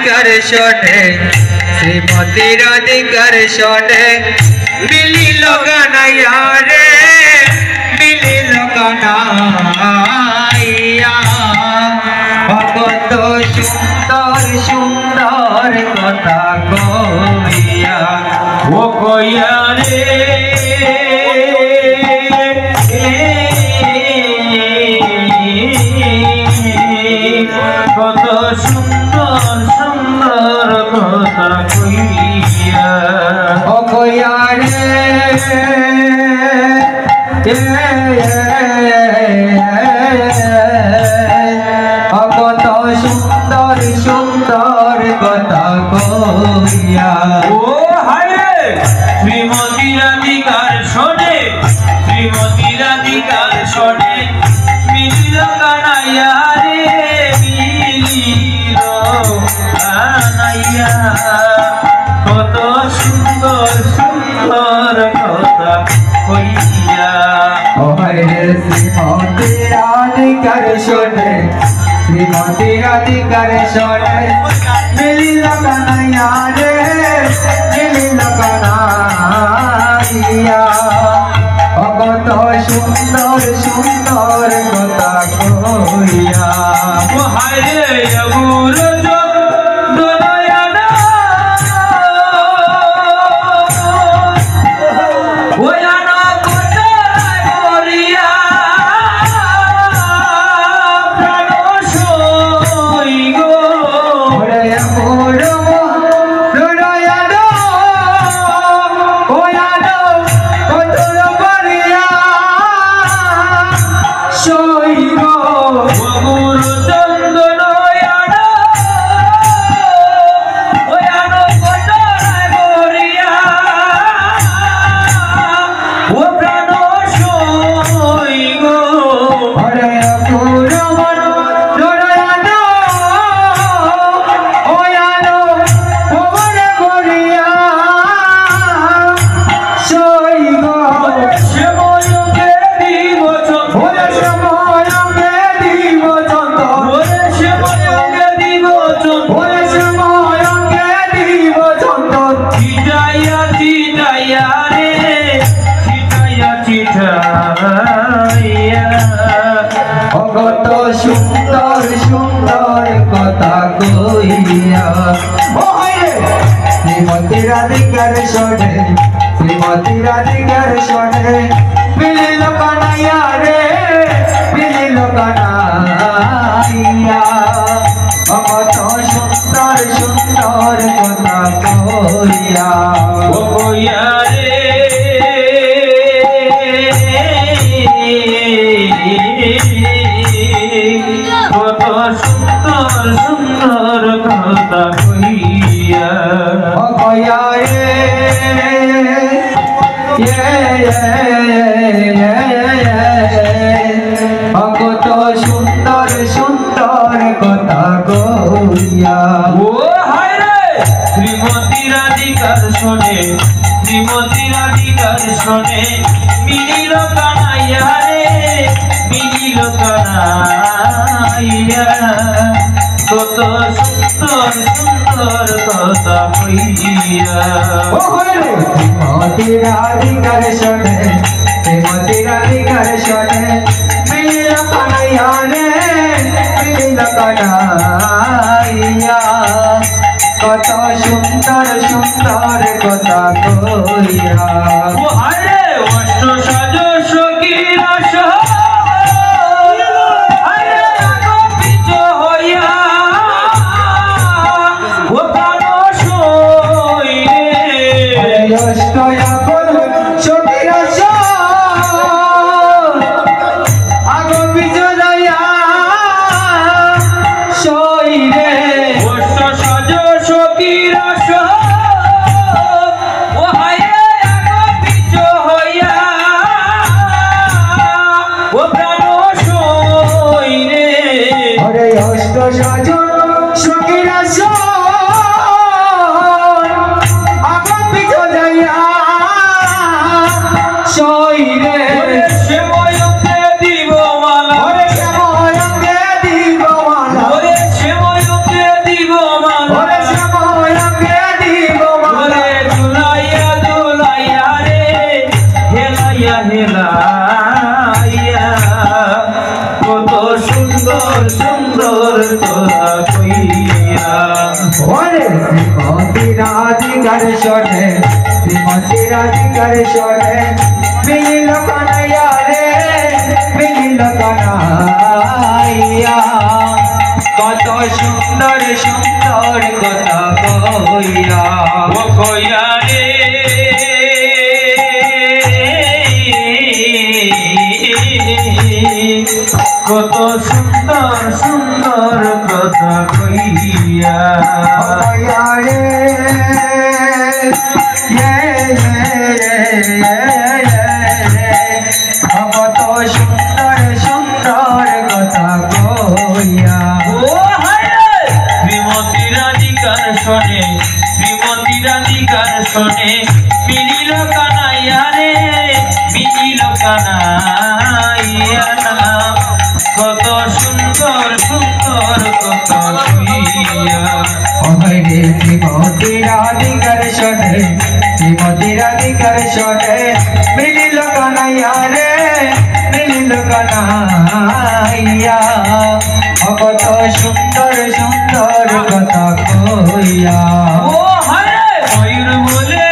রাধিকার শোনে শ্রীমতী রাধিকার শোনে মিলিল কানাইয়া রে মিলিল কানাইয়া কত সুন্দর সুন্দর কথা কইয়া ও কইয়া রে কত সুন্দর সুন্দর কথা কইয়া ও কইয়া রে কত সুন্দর সুন্দর কথা কইয়া ও হায় শ্রীমতী রাধিকার শোনে শ্রীমতী রাধিকার শোনে মিলিল কানাইয়া রে মিলিল কানাইয়া কত সুন্দর সুন্দর কথা কইয়া ও হায় শ্রীমতী রাধিকার শোনে শ্রীমতী রাধিকার শোনে মিলিল কানাইয়া রে মিলিল কানাইয়া কত সুন্দর সুন্দর কথা কইয়া ও হায় রে অগুর দয়ানা ওয়ানা কোটায় মরিয়া প্রাণ সই গো রে অগুর দয়ানা ওয়ানা কোটায় মরিয়া সই গো অগুর চন্দন ওয়ানা ওয়ানা কোটায় মরিয়া ও প্রাণ সই গো হরে অগুর দয়ানা ওয়ানা ওরে মরিয়া সই গো শ্যামলকে দিব চন্দন শ্যামলকে দিব চন্দন শ্যামলকে দিব চন্দন শ্যামলকে দিব চন্দন চিটাইয়া চিটাইয়া রে চিটাইয়া চিটাইয়া কত সুন্দর সুন্দর কথা কইয়া ও হায় শ্রীমতী রাধিকার শোনে শ্রীমতী রাধিকার শোনে মিলিল কানাইয়া রে মিলিল কানাইয়া কত সুন্দর সুন্দর কথা কইয়া ও কইয়া রে কত সুন্দর সুন্দর কথা কইয়া ও কইয়া রে কত সুন্দর সুন্দর কথা কইয়া ও হায় রে শ্রীমতী রাধিকার শোনে শ্রীমতী রাধিকার শোনে মিলিল কানাইয়া রে মিলিল কানাইয়া কত সুন্দর সুন্দর কথা কইয়া ও হায় রে শ্রীমতী রাধিকার শোনে শ্রীমতী রাধিকার শোনে মিলিল কানাইয়া রে মিলিল কানাইয়া কত সুন্দর সুন্দর কথা কইয়া ও হায় রে অষ্ট সাজ সখী রস দিব মালা সুন্দর তোরা কইয়া ওরে শ্রীমতী রাধিকার শোনে শ্রীমতী রাধিকার শোনে মিলিল কানাইয়া রে মিলিল কানাইয়া কত সুন্দর সুন্দর কথা কইয়া ও কইয়া রে কত সুন্দর সুন্দর কথা কইয়া রে কত সুন্দর সুন্দর কথা কইয়া শ্রীমতী রাধিকার শোনে শ্রীমতী রাধিকার শোনে মিলিল কানাইয়া রে মিলিল কানাইয়া কত সুন্দর সুন্দর কথা কইয়া রে শ্রীমতী রাধিকার শোনে শ্রীমতী রাধিকার শোনে মিলিল কানাইয়া রে মিলিল কানাইয়া কত সুন্দর সুন্দর কথা কইয়া ও হরে ময়ূর বলে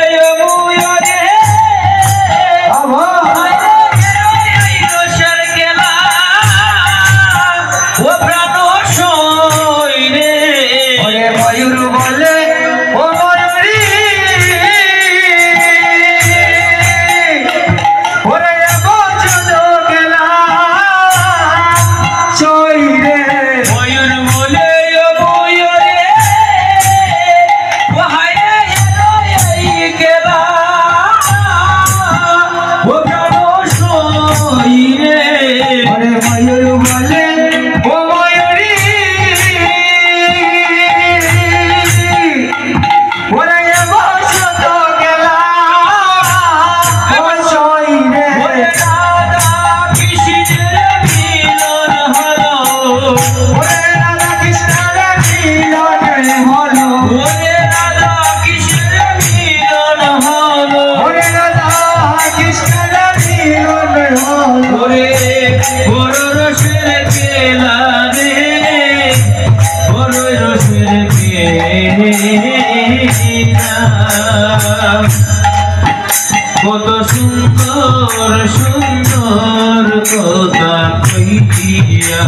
কত সুন্দর সুন্দর কথা কইয়া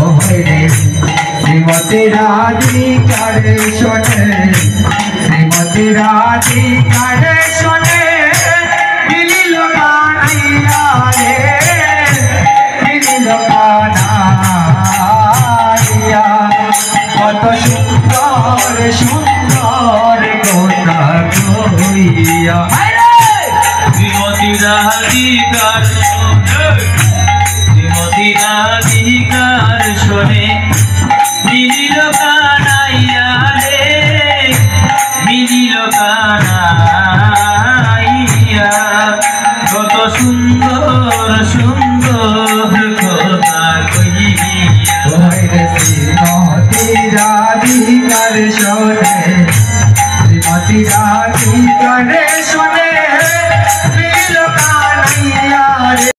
শ্রীমতী রাধিকার শোনে শ্রীমতী রাধিকার শোনে মিলিল কানাইয়া রে মিলিল কানাইয়া কত সুন্দর সুন্দর কথা কইয়া শ্রীমতী রাধিকার শোনে শ্রীমতী রাধিকার শোনে